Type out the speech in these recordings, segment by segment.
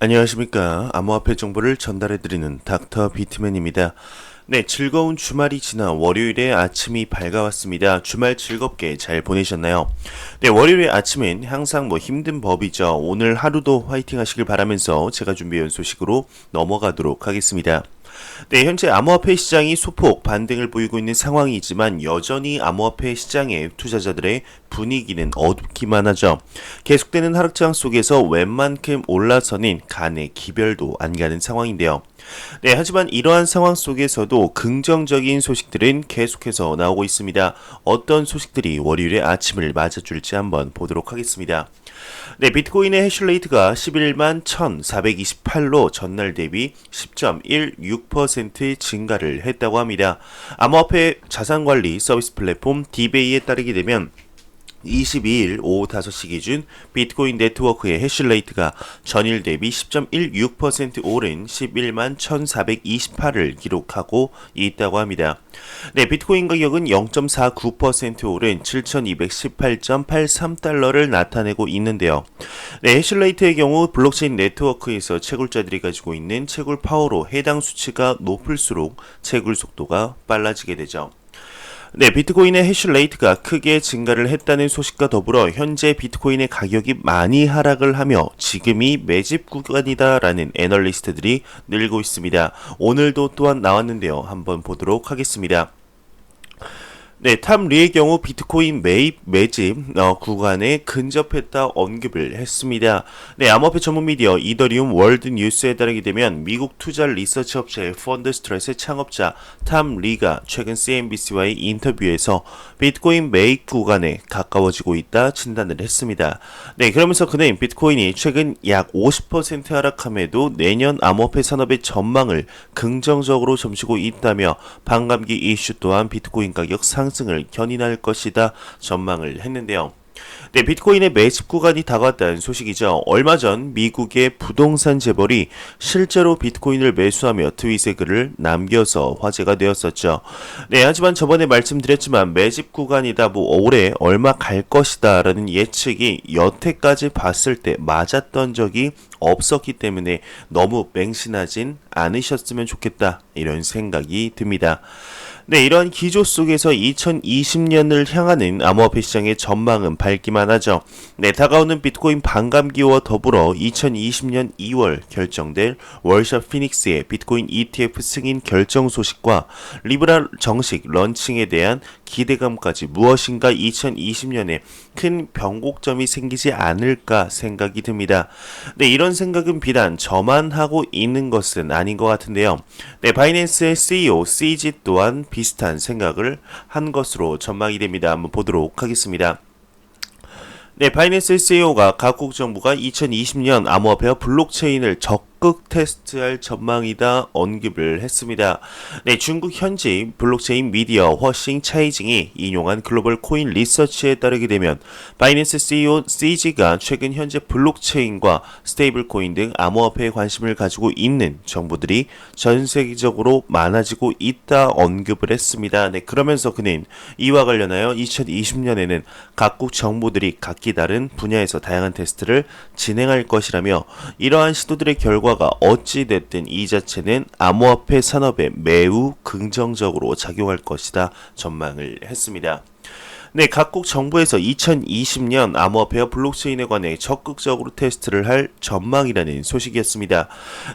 안녕하십니까. 암호화폐 정보를 전달해드리는 닥터 비트맨입니다. 네, 즐거운 주말이 지나 월요일에 아침이 밝아왔습니다. 주말 즐겁게 잘 보내셨나요? 네, 월요일의 아침은 항상 힘든 법이죠. 오늘 하루도 화이팅 하시길 바라면서 제가 준비해온 소식으로 넘어가도록 하겠습니다. 네, 현재 암호화폐 시장이 소폭 반등을 보이고 있는 상황이지만 여전히 암호화폐 시장의 투자자들의 분위기는 어둡기만 하죠. 계속되는 하락장 속에서 웬만큼 올라서는 간의 기별도 안 가는 상황인데요. 네, 하지만 이러한 상황 속에서도 긍정적인 소식들은 계속해서 나오고 있습니다. 어떤 소식들이 월요일의 아침을 맞아줄지 한번 보도록 하겠습니다. 네, 비트코인의 해시레이트가 11만 1428로 전날 대비 10.16% 증가를 했다고 합니다. 암호화폐 자산관리 서비스 플랫폼 디베이에 따르게 되면 22일 오후 5시 기준 비트코인 네트워크의 해시레이트가 전일 대비 10.16% 오른 11만 1428을 기록하고 있다고 합니다. 네, 비트코인 가격은 0.49% 오른 7218.83달러를 나타내고 있는데요. 네, 해시레이트의 경우 블록체인 네트워크에서 채굴자들이 가지고 있는 채굴 파워로 해당 수치가 높을수록 채굴 속도가 빨라지게 되죠. 네, 비트코인의 해시레이트가 크게 증가를 했다는 소식과 더불어 현재 비트코인의 가격이 많이 하락을 하며 지금이 매집 구간이다라는 애널리스트들이 늘고 있습니다. 오늘도 또한 나왔는데요. 한번 보도록 하겠습니다. 네, 탐리의 경우 비트코인 매집 구간에 근접했다 언급을 했습니다. 네, 암호화폐 전문 미디어 이더리움 월드 뉴스에 따르게 되면 미국 투자 리서치 업체 펀드스트레스의 창업자 탐리가 최근 CNBC와의 인터뷰에서 비트코인 매입 구간에 가까워지고 있다 진단을 했습니다. 네, 그러면서 그는 비트코인이 최근 약 50% 하락함에도 내년 암호화폐 산업의 전망을 긍정적으로 점치고 있다며 반감기 이슈 또한 비트코인 가격 상승을 견인할 것이다 전망을 했는데요. 네, 비트코인의 매집 구간이 다가왔다는 소식이죠. 얼마 전 미국의 부동산 재벌이 실제로 비트코인을 매수하며 트윗에 글을 남겨서 화제가 되었었죠. 네, 하지만 저번에 말씀드렸지만 매집 구간이다 올해 얼마 갈 것이다 라는 예측이 여태까지 봤을 때 맞았던 적이 없었기 때문에 너무 맹신하진 않으셨으면 좋겠다 이런 생각이 듭니다. 네, 이러한 기조 속에서 2020년을 향하는 암호화폐 시장의 전망은 밝기만 하죠. 네, 다가오는 비트코인 반감기와 더불어 2020년 2월 결정될 월샷 피닉스의 비트코인 ETF 승인 결정 소식과 리브라 정식 런칭에 대한 기대감까지 무엇인가 2020년에 큰 변곡점이 생기지 않을까 생각이 듭니다. 네, 이런 생각은 비단 저만 하고 있는 것은 아닌 것 같은데요. 네, 바이낸스의 CEO CG 또한 비슷한 생각을 한 것으로 전망이 됩니다. 한번 보도록 하겠습니다. 네, 바이낸스 CEO가 각국 정부가 2020년 암호화폐와 블록체인을 적극 테스트할 전망이다 언급을 했습니다. 네, 중국 현지 블록체인 미디어 허싱 차이징이 인용한 글로벌 코인 리서치에 따르게 되면 바이낸스 CEO CG가 최근 현재 블록체인과 스테이블 코인 등 암호화폐에 관심을 가지고 있는 정부들이 전 세계적으로 많아지고 있다 언급을 했습니다. 네, 그러면서 그는 이와 관련하여 2020년에는 각국 정부들이 각기 다른 분야에서 다양한 테스트를 진행할 것이라며 이러한 시도들의 결과가 어찌됐든 이 자체는 암호화폐 산업에 매우 긍정적으로 작용할 것이다 전망을 했습니다. 네, 각국 정부에서 2020년 암호화폐와 블록체인에 관해 적극적으로 테스트를 할 전망이라는 소식이었습니다.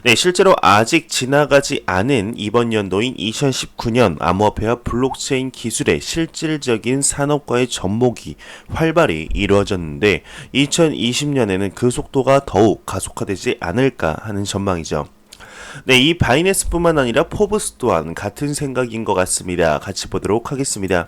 네, 실제로 아직 지나가지 않은 이번 연도인 2019년 암호화폐와 블록체인 기술의 실질적인 산업과의 접목이 활발히 이루어졌는데 2020년에는 그 속도가 더욱 가속화되지 않을까 하는 전망이죠. 네, 이 바이낸스뿐만 아니라 포브스 또한 같은 생각인 것 같습니다. 같이 보도록 하겠습니다.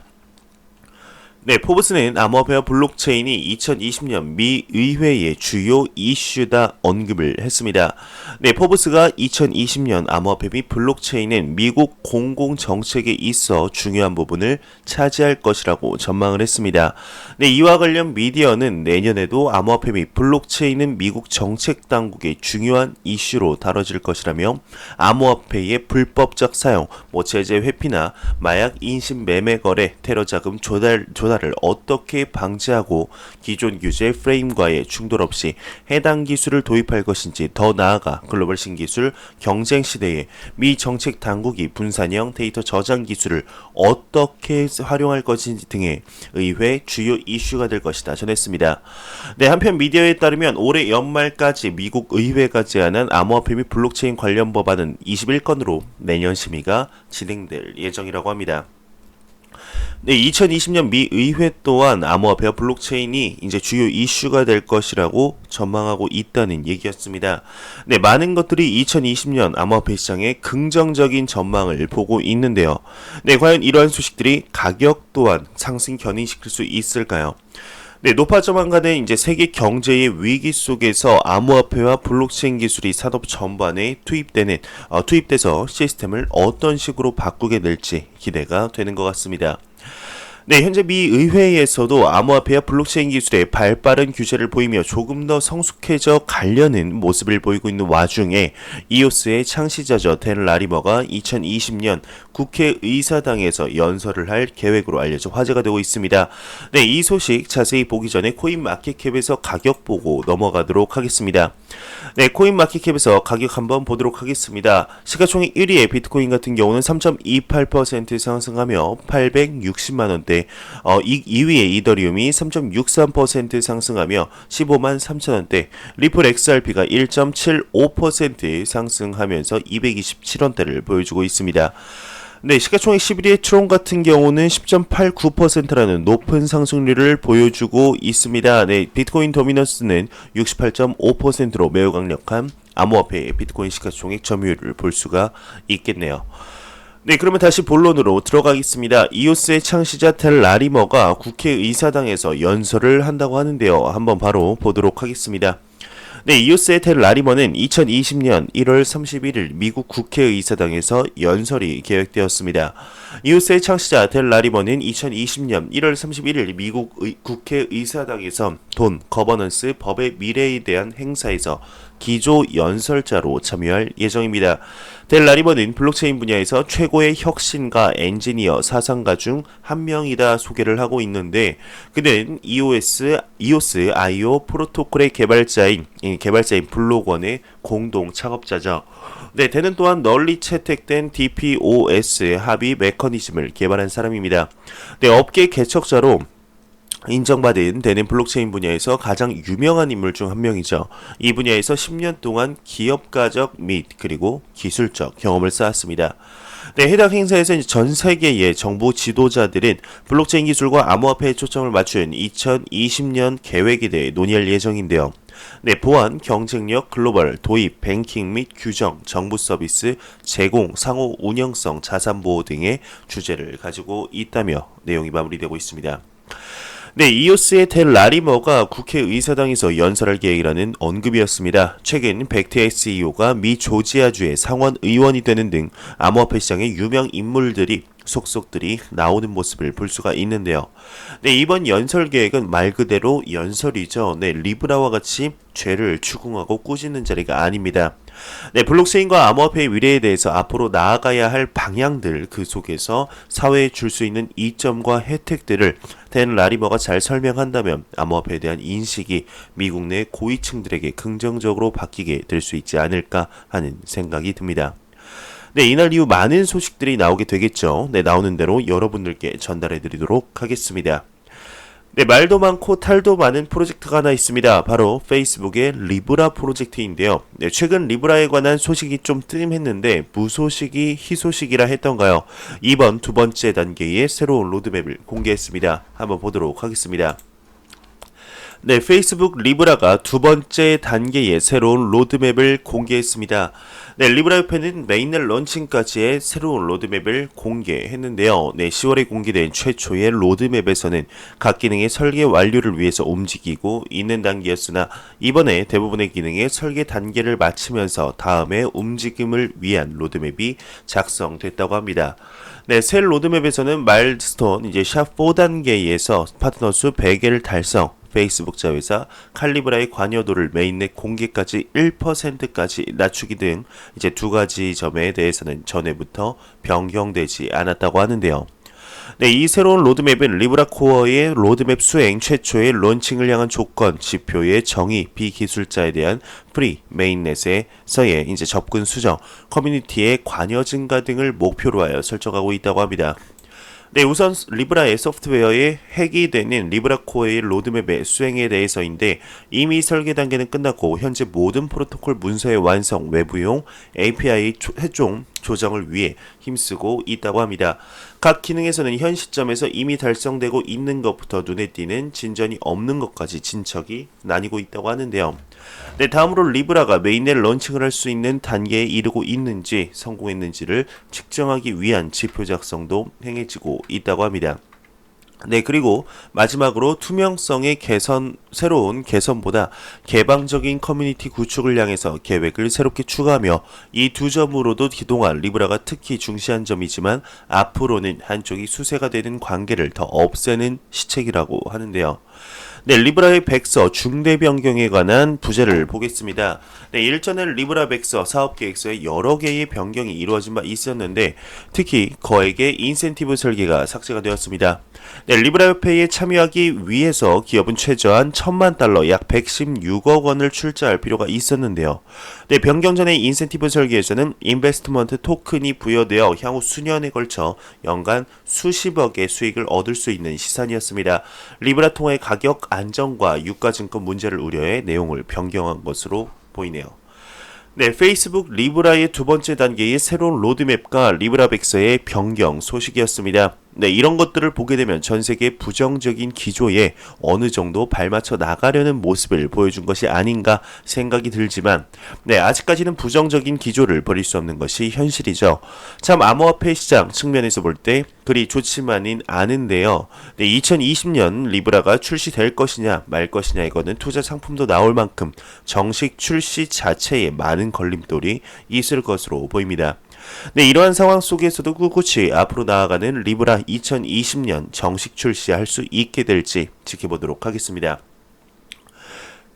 네, 포브스는 암호화폐와 블록체인이 2020년 미 의회의 주요 이슈다 언급을 했습니다. 네, 포브스가 2020년 암호화폐 및 블록체인은 미국 공공 정책에 있어 중요한 부분을 차지할 것이라고 전망을 했습니다. 네, 이와 관련 미디어는 내년에도 암호화폐 및 블록체인은 미국 정책 당국의 중요한 이슈로 다뤄질 것이라며 암호화폐의 불법적 사용, 제재 회피나 마약 인신 매매 거래, 테러 자금 조달 도달을 어떻게 방지하고 기존 규제 프레임과의 충돌 없이 해당 기술을 도입할 것인지, 더 나아가 글로벌 신기술 경쟁 시대에 미 정책 당국이 분산형 데이터 저장 기술을 어떻게 활용할 것인지 등의 의회 주요 이슈가 될 것이다 전했습니다. 네, 한편 미디어에 따르면 올해 연말까지 미국 의회가 제안한 암호화폐 및 블록체인 관련 법안은 21건으로 내년 심의가 진행될 예정이라고 합니다. 네, 2020년 미 의회 또한 암호화폐와 블록체인이 이제 주요 이슈가 될 것이라고 전망하고 있다는 얘기였습니다. 네, 많은 것들이 2020년 암호화폐 시장의 긍정적인 전망을 보고 있는데요. 네, 과연 이러한 소식들이 가격 또한 상승 견인시킬 수 있을까요? 네, 높아져만 가는 이제 세계 경제의 위기 속에서 암호화폐와 블록체인 기술이 산업 전반에 투입돼서 시스템을 어떤 식으로 바꾸게 될지 기대가 되는 것 같습니다. 네, 현재 미 의회에서도 암호화폐와 블록체인 기술의 발빠른 규제를 보이며 조금 더 성숙해져 가려는 모습을 보이고 있는 와중에 이오스의 창시자죠, 댄 라리머가 2020년 국회의사당에서 연설을 할 계획으로 알려져 화제가 되고 있습니다. 네, 이 소식 자세히 보기 전에 코인마켓캡에서 가격 보고 넘어가도록 하겠습니다. 네, 코인마켓캡에서 가격 한번 보도록 하겠습니다. 시가총액 1위의 비트코인 같은 경우는 3.28% 상승하며 860만원대, 2위의 이더리움이 3.63% 상승하며 15만 3천원대, 리플 XRP가 1.75% 상승하면서 227원대를 보여주고 있습니다. 네, 시가총액 11위의 트론 같은 경우는 10.89%라는 높은 상승률을 보여주고 있습니다. 네, 비트코인 도미넌스는 68.5%로 매우 강력한 암호화폐의 비트코인 시가총액 점유율을 볼 수가 있겠네요. 네, 그러면 다시 본론으로 들어가겠습니다. 이오스의 창시자 댄 라리머가 국회의사당에서 연설을 한다고 하는데요. 한번 바로 보도록 하겠습니다. 네, 이오스의 댄 라리머는 2020년 1월 31일 미국 국회의사당에서 연설이 계획되었습니다. 이오스의 창시자 댄 라리머는 2020년 1월 31일 미국 국회의사당에서 돈, 거버넌스, 법의 미래에 대한 행사에서 기조 연설자로 참여할 예정입니다. 댄 라리머는 블록체인 분야에서 최고의 혁신가, 엔지니어, 사상가 중 한 명이다 소개를 하고 있는데, 그는 이오스 IO 프로토콜의 개발자인 블록원의 공동 창업자죠. 네, 댄은 또한 널리 채택된 DPoS 합의 메커니즘을 개발한 사람입니다. 네, 업계 개척자로 인정받은 댄은 블록체인 분야에서 가장 유명한 인물 중 한 명이죠. 이 분야에서 10년 동안 기업가적 및 그리고 기술적 경험을 쌓았습니다. 네, 해당 행사에서 전 세계의 정부 지도자들은 블록체인 기술과 암호화폐에 초점을 맞춘 2020년 계획에 대해 논의할 예정인데요. 네, 보안, 경쟁력, 글로벌, 도입, 뱅킹 및 규정, 정부 서비스, 제공, 상호 운영성, 자산 보호 등의 주제를 가지고 있다며 내용이 마무리되고 있습니다. 네, 이오스의 댄 라리머가 국회의사당에서 연설할 계획이라는 언급이었습니다. 최근 벡트의 CEO가 미 조지아주의 상원 의원이 되는 등 암호화폐 시장의 유명 인물들이 속속들이 나오는 모습을 볼 수가 있는데요. 네, 이번 연설 계획은 말 그대로 연설이죠. 네, 리브라와 같이 죄를 추궁하고 꾸짖는 자리가 아닙니다. 네, 블록체인과 암호화폐의 미래에 대해서 앞으로 나아가야 할 방향들, 그 속에서 사회에 줄 수 있는 이점과 혜택들을 댄 라리머가 잘 설명한다면 암호화폐에 대한 인식이 미국 내 고위층들에게 긍정적으로 바뀌게 될 수 있지 않을까 하는 생각이 듭니다. 네, 이날 이후 많은 소식들이 나오게 되겠죠. 네, 나오는 대로 여러분들께 전달해 드리도록 하겠습니다. 네, 말도 많고 탈도 많은 프로젝트가 하나 있습니다. 바로 페이스북의 리브라 프로젝트인데요. 네, 최근 리브라에 관한 소식이 좀 뜸했는데 무소식이 희소식이라 했던가요? 이번 두 번째 단계의 새로운 로드맵을 공개했습니다. 한번 보도록 하겠습니다. 네, 페이스북 리브라가 두 번째 단계의 새로운 로드맵을 공개했습니다. 네, 리브라 협회는 메인넷 런칭까지의 새로운 로드맵을 공개했는데요. 네, 10월에 공개된 최초의 로드맵에서는 각 기능의 설계 완료를 위해서 움직이고 있는 단계였으나 이번에 대부분의 기능의 설계 단계를 마치면서 다음에 움직임을 위한 로드맵이 작성됐다고 합니다. 네, 새 로드맵에서는 마일스톤 샵 4단계에서 파트너 수 100개를 달성, 페이스북 자회사 칼리브라의 관여도를 메인넷 공개까지 1%까지 낮추기 등 두 가지 점에 대해서는 전에부터 변경되지 않았다고 하는데요. 네, 이 새로운 로드맵은 리브라 코어의 로드맵 수행 최초의 론칭을 향한 조건, 지표의 정의, 비기술자에 대한 프리, 메인넷에서의 이제 접근 수정, 커뮤니티의 관여 증가 등을 목표로 하여 설정하고 있다고 합니다. 네, 우선 리브라의 소프트웨어의 핵이 되는 리브라 코어의 로드맵의 수행에 대해서인데 이미 설계 단계는 끝났고 현재 모든 프로토콜 문서의 완성, 외부용 API 최종 조정을 위해 힘쓰고 있다고 합니다. 각 기능에서는 현 시점에서 이미 달성되고 있는 것부터 눈에 띄는 진전이 없는 것까지 진척이 나뉘고 있다고 하는데요. 네, 다음으로 리브라가 메인넷 런칭을 할 수 있는 단계에 이르고 있는지 성공했는지를 측정하기 위한 지표 작성도 행해지고 있다고 합니다. 네, 그리고 마지막으로 투명성의 개선, 새로운 개선보다 개방적인 커뮤니티 구축을 향해서 계획을 새롭게 추가하며 이 두 점으로도 그동안 리브라가 특히 중시한 점이지만 앞으로는 한쪽이 수세가 되는 관계를 더 없애는 시책이라고 하는데요. 네, 리브라의 백서 중대 변경에 관한 부제를 보겠습니다. 네, 일전에 리브라 백서 사업계획서에 여러 개의 변경이 이루어진 바 있었는데 특히 거액의 인센티브 설계가 삭제가 되었습니다. 네, 리브라 협회에 참여하기 위해서 기업은 최저한 $10,000,000 약 116억 원을 출자할 필요가 있었는데요. 네, 변경 전의 인센티브 설계에서는 인베스트먼트 토큰이 부여되어 향후 수년에 걸쳐 연간 수십억의 수익을 얻을 수 있는 시산이었습니다. 리브라 통화의 가격 안정과 유가증권 문제를 우려해 내용을 변경한 것으로 보이네요. 네, 페이스북 리브라의 두 번째 단계의 새로운 로드맵과 리브라 백서의 변경 소식이었습니다. 네, 이런 것들을 보게 되면 전 세계의 부정적인 기조에 어느 정도 발맞춰 나가려는 모습을 보여준 것이 아닌가 생각이 들지만 네, 아직까지는 부정적인 기조를 버릴 수 없는 것이 현실이죠. 참 암호화폐 시장 측면에서 볼 때 그리 좋지만은 않은데요. 네, 2020년 리브라가 출시될 것이냐 말 것이냐 이거는 투자 상품도 나올 만큼 정식 출시 자체에 많은 걸림돌이 있을 것으로 보입니다. 네, 이러한 상황 속에서도 꿋꿋이 앞으로 나아가는 리브라 2020년 정식 출시할 수 있게 될지 지켜보도록 하겠습니다.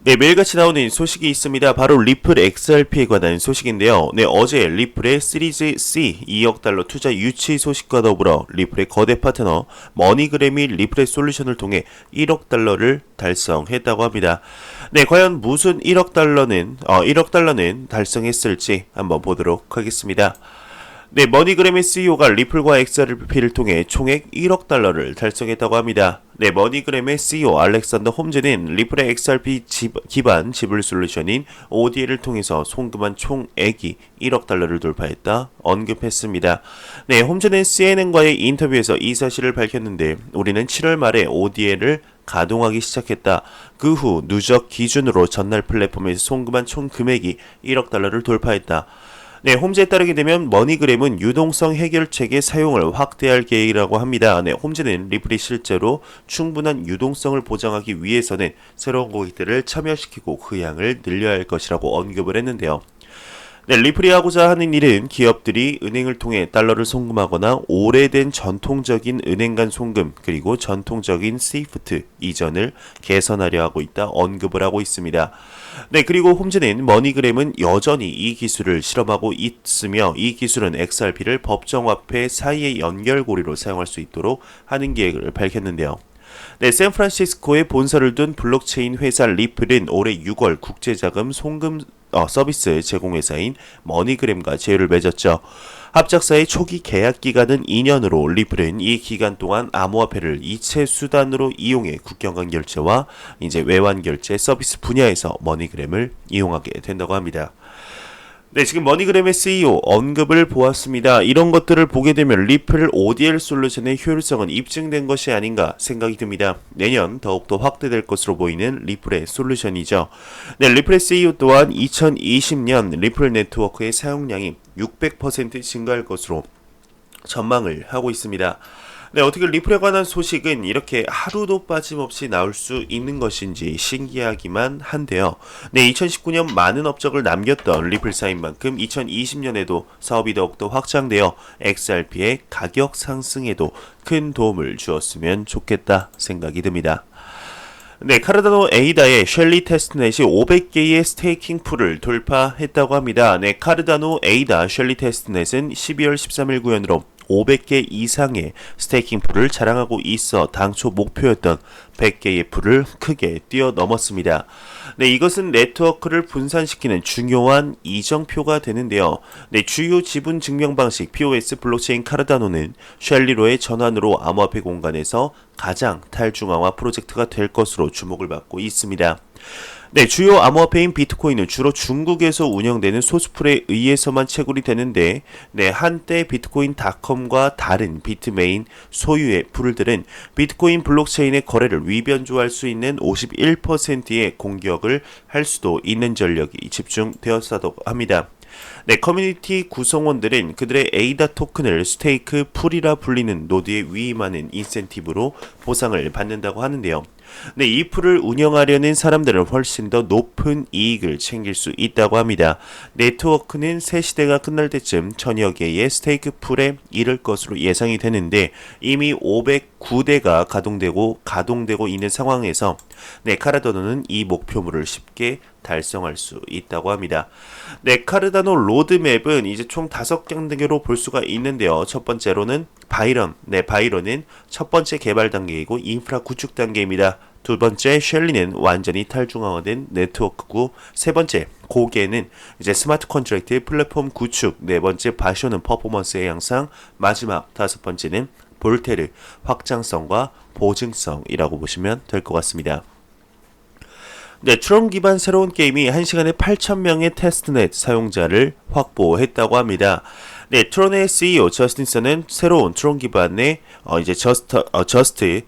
네, 매일같이 나오는 소식이 있습니다. 바로 리플 XRP에 관한 소식인데요. 네, 어제 리플의 시리즈 C $2억 투자 유치 소식과 더불어 리플의 거대 파트너 머니그램이 리플의 솔루션을 통해 $1억 달성했다고 합니다. 네, 과연 무슨 $1억 달성했을지 한번 보도록 하겠습니다. 네, 머니그램의 CEO가 리플과 XRP를 통해 총액 $1억 달성했다고 합니다. 네, 머니그램의 CEO 알렉산더 홈즈는 리플의 XRP 기반 지불 솔루션인 ODL을 통해서 송금한 총액이 $1억 돌파했다 언급했습니다. 네, 홈즈는 CNN과의 인터뷰에서 이 사실을 밝혔는데 우리는 7월 말에 ODL을 가동하기 시작했다. 그 후 누적 기준으로 전날 플랫폼에서 송금한 총 금액이 $1억 돌파했다. 네, 홈즈에 따르게 되면 머니그램은 유동성 해결책의 사용을 확대할 계획이라고 합니다. 네, 홈즈는 리플이 실제로 충분한 유동성을 보장하기 위해서는 새로운 고객들을 참여시키고 그 양을 늘려야 할 것이라고 언급을 했는데요. 네, 리플이 하고자 하는 일은 기업들이 은행을 통해 달러를 송금하거나 오래된 전통적인 은행 간 송금 그리고 전통적인 스위프트 이전을 개선하려 하고 있다 언급을 하고 있습니다. 네, 그리고 홈즈는 머니그램은 여전히 이 기술을 실험하고 있으며 이 기술은 XRP를 법정화폐 사이의 연결고리로 사용할 수 있도록 하는 계획을 밝혔는데요. 네, 샌프란시스코에 본사를 둔 블록체인 회사 리플은 올해 6월 국제자금 송금 서비스 제공회사인 머니그램과 제휴를 맺었죠. 합작사의 초기 계약 기간은 2년으로 리플은 이 기간 동안 암호화폐를 이체 수단으로 이용해 국경 간 결제와 이제 외환 결제 서비스 분야에서 머니그램을 이용하게 된다고 합니다. 네, 지금 머니그램의 CEO 언급을 보았습니다. 이런 것들을 보게 되면 리플 ODL 솔루션의 효율성은 입증된 것이 아닌가 생각이 듭니다. 내년 더욱더 확대될 것으로 보이는 리플의 솔루션이죠. 네, 리플의 CEO 또한 2020년 리플 네트워크의 사용량이 600% 증가할 것으로 전망을 하고 있습니다. 네, 어떻게 리플에 관한 소식은 이렇게 하루도 빠짐없이 나올 수 있는 것인지 신기하기만 한데요. 네, 2019년 많은 업적을 남겼던 리플사인 만큼 2020년에도 사업이 더욱더 확장되어 XRP의 가격 상승에도 큰 도움을 주었으면 좋겠다 생각이 듭니다. 네, 카르다노 에이다의 쉘리 테스트넷이 500개의 스테이킹 풀을 돌파했다고 합니다. 네, 카르다노 에이다 쉘리 테스트넷은 12월 13일 구현으로 500개 이상의 스테이킹 풀을 자랑하고 있어 당초 목표였던 100개의 풀을 크게 뛰어넘었습니다. 네, 이것은 네트워크를 분산시키는 중요한 이정표가 되는데요. 네, 주요 지분 증명 방식 POS 블록체인 카르다노는 쉘리로의 전환으로 암호화폐 공간에서 가장 탈중앙화 프로젝트가 될 것으로 주목을 받고 있습니다. 네, 주요 암호화폐인 비트코인은 주로 중국에서 운영되는 소수풀에 의해서만 채굴이 되는데, 네, 한때 비트코인닷컴과 다른 비트메인 소유의 풀들은 비트코인 블록체인의 거래를 위변조할 수 있는 51%의 공격을 할 수도 있는 전력이 집중되었다고 합니다. 네, 커뮤니티 구성원들은 그들의 에이다 토큰을 스테이크 풀이라 불리는 노드에 위임하는 인센티브로 보상을 받는다고 하는데요. 네, 이 풀을 운영하려는 사람들은 훨씬 더 높은 이익을 챙길 수 있다고 합니다. 네트워크는 새 시대가 끝날 때쯤 천여 개의 스테이크 풀에 이를 것으로 예상이 되는데 이미 509대가 가동되고 있는 상황에서 네, 카르다노는 이 목표물을 쉽게 달성할 수 있다고 합니다. 네, 카르다노 로드맵은 이제 총 5단계로 볼 수가 있는데요. 첫 번째로는 바이런. 네, 바이런은 첫 번째 개발 단계이고 인프라 구축 단계입니다. 두 번째 쉘리는 완전히 탈중앙화된 네트워크고, 세 번째 고게는 이제 스마트 컨트랙트의 플랫폼 구축, 네 번째 바쇼는 퍼포먼스의 향상, 마지막 다섯 번째는 볼테르 확장성과 보증성이라고 보시면 될 것 같습니다. 네, 트론 기반 새로운 게임이 1시간에 8,000명의 테스트넷 사용자를 확보했다고 합니다. 네, 트론의 CEO 저스틴슨은 새로운 트론 기반의 저스트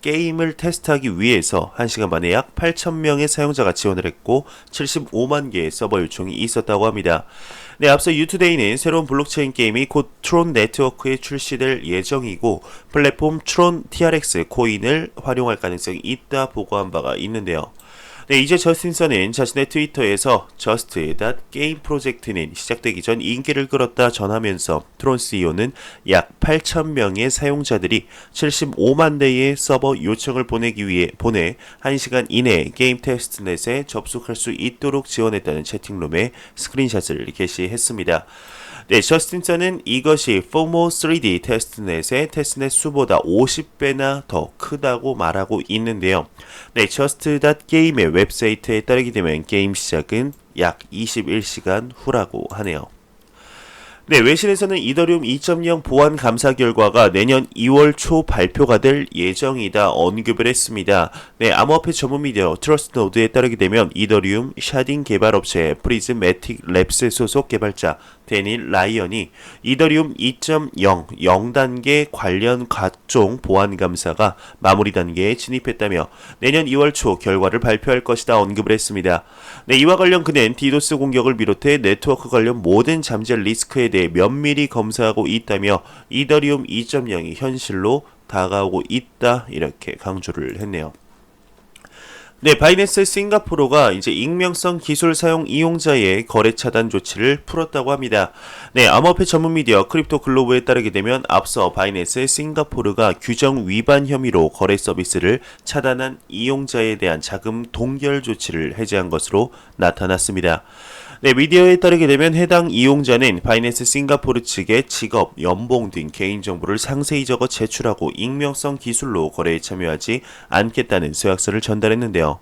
게임을 테스트하기 위해서 1시간 만에 약 8,000명의 사용자가 지원을 했고 75만 개의 서버 요청이 있었다고 합니다. 네, 앞서 유투데이는 새로운 블록체인 게임이 곧 트론 네트워크에 출시될 예정이고 플랫폼 트론 TRX 코인을 활용할 가능성이 있다 보고한 바가 있는데요. 네, 이제 저스틴슨은 자신의 트위터에서 저스트.게임 프로젝트는 시작되기 전 인기를 끌었다 전하면서 트론 CEO는 약 8,000명의 사용자들이 75만 대의 서버 요청을 보내 1시간 이내에 게임 테스트넷에 접속할 수 있도록 지원했다는 채팅룸에 스크린샷을 게시했습니다. 네, 저스틴슨은 이것이 포모 3D 테스트넷의 테스트넷 수보다 50배나 더 크다고 말하고 있는데요. 네, just.game의 웹사이트에 따르게 되면 게임 시작은 약 21시간 후라고 하네요. 네, 외신에서는 이더리움 2.0 보안 감사 결과가 내년 2월 초 발표가 될 예정이다 언급을 했습니다. 네, 암호화폐 전문 미디어 트러스트노드에 따르게 되면 이더리움 샤딩 개발업체 프리즈매틱 랩스 소속 개발자 데닐 라이언이 이더리움 2.0 0단계 관련 각종 보안 감사가 마무리 단계에 진입했다며 내년 2월 초 결과를 발표할 것이다 언급을 했습니다. 네, 이와 관련 그는 디도스 공격을 비롯해 네트워크 관련 모든 잠재 리스크에 대해 면밀히 검사하고 있다며 이더리움 2.0이 현실로 다가오고 있다 이렇게 강조를 했네요. 네, 바이낸스 싱가포르가 이제 익명성 기술 사용 이용자의 거래 차단 조치를 풀었다고 합니다. 네, 암호화폐 전문 미디어 크립토 글로브에 따르게 되면 앞서 바이낸스 싱가포르가 규정 위반 혐의로 거래 서비스를 차단한 이용자에 대한 자금 동결 조치를 해제한 것으로 나타났습니다. 네, 미디어에 따르게 되면 해당 이용자는 바이낸스 싱가포르 측에 직업, 연봉 등 개인정보를 상세히 적어 제출하고 익명성 기술로 거래에 참여하지 않겠다는 서약서를 전달했는데요.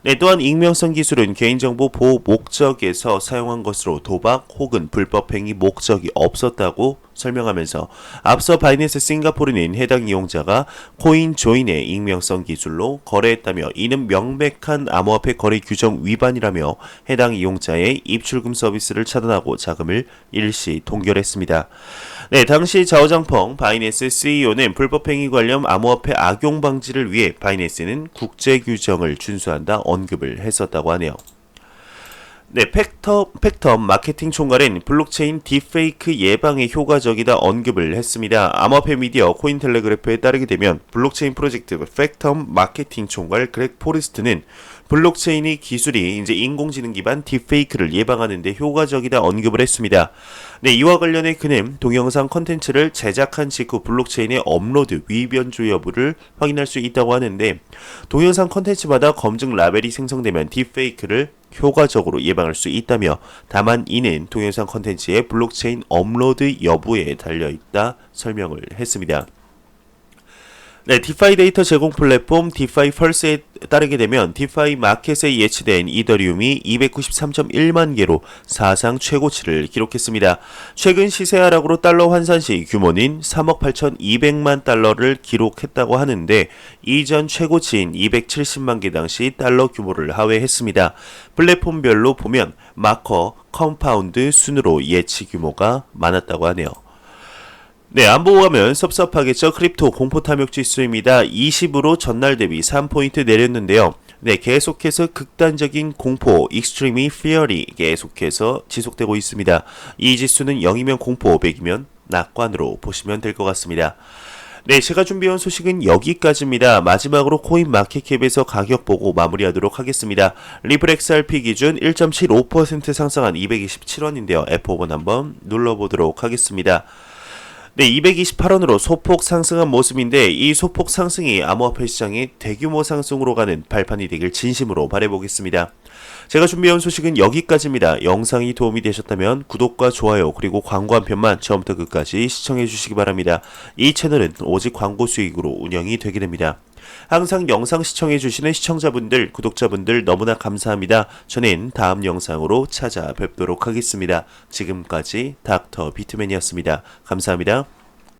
네, 또한 익명성 기술은 개인정보 보호 목적에서 사용한 것으로 도박 혹은 불법 행위 목적이 없었다고 설명하면서 앞서 바이낸스 싱가포르는 해당 이용자가 코인 조인의 익명성 기술로 거래했다며 이는 명백한 암호화폐 거래 규정 위반이라며 해당 이용자의 입출금 서비스를 차단하고 자금을 일시 동결했습니다. 네, 당시 자오장펑 바이낸스 CEO는 불법 행위 관련 암호화폐 악용 방지를 위해 바이낸스는 국제 규정을 준수한다 언급을 했었다고 하네요. 네, 팩텀 마케팅 총괄은 블록체인 딥페이크 예방에 효과적이다 언급을 했습니다. 암호화폐 미디어 코인텔레그래프에 따르게 되면 블록체인 프로젝트 팩텀 마케팅 총괄 그렉 포레스트는 블록체인의 기술이 이제 인공지능 기반 딥페이크를 예방하는 데 효과적이다 언급을 했습니다. 네, 이와 관련해 그는 동영상 컨텐츠를 제작한 직후 블록체인의 업로드 위변조 여부를 확인할 수 있다고 하는데 동영상 컨텐츠마다 검증 라벨이 생성되면 딥페이크를 효과적으로 예방할 수 있다며 다만 이는 동영상 컨텐츠의 블록체인 업로드 여부에 달려있다 설명을 했습니다. 네, 디파이 데이터 제공 플랫폼 디파이 펄스에 따르게 되면 디파이 마켓에 예치된 이더리움이 293.1만 개로 사상 최고치를 기록했습니다. 최근 시세 하락으로 달러 환산 시 규모는 3억 8,200만 달러를 기록했다고 하는데 이전 최고치인 270만 개 당시 달러 규모를 하회했습니다. 플랫폼별로 보면 마커, 컴파운드 순으로 예치 규모가 많았다고 하네요. 네, 안 보고 가면 섭섭하겠죠. 크립토 공포 탐욕 지수입니다. 20으로 전날 대비 3포인트 내렸는데요. 네, 계속해서 극단적인 공포, extreme fear이 계속해서 지속되고 있습니다. 이 지수는 0이면 공포, 100이면 낙관으로 보시면 될 것 같습니다. 네, 제가 준비해온 소식은 여기까지입니다. 마지막으로 코인 마켓캡에서 가격 보고 마무리하도록 하겠습니다. 리플 XRP 기준 1.75% 상승한 227원인데요. F5번 한번 눌러보도록 하겠습니다. 네, 228원으로 소폭 상승한 모습인데 이 소폭 상승이 암호화폐 시장의 대규모 상승으로 가는 발판이 되길 진심으로 바라보겠습니다. 제가 준비해온 소식은 여기까지입니다. 영상이 도움이 되셨다면 구독과 좋아요 그리고 광고 한 편만 처음부터 끝까지 시청해 주시기 바랍니다. 이 채널은 오직 광고 수익으로 운영이 되게 됩니다. 항상 영상 시청해주시는 시청자분들, 구독자분들 너무나 감사합니다. 저는 다음 영상으로 찾아뵙도록 하겠습니다. 지금까지 닥터 비트맨이었습니다. 감사합니다.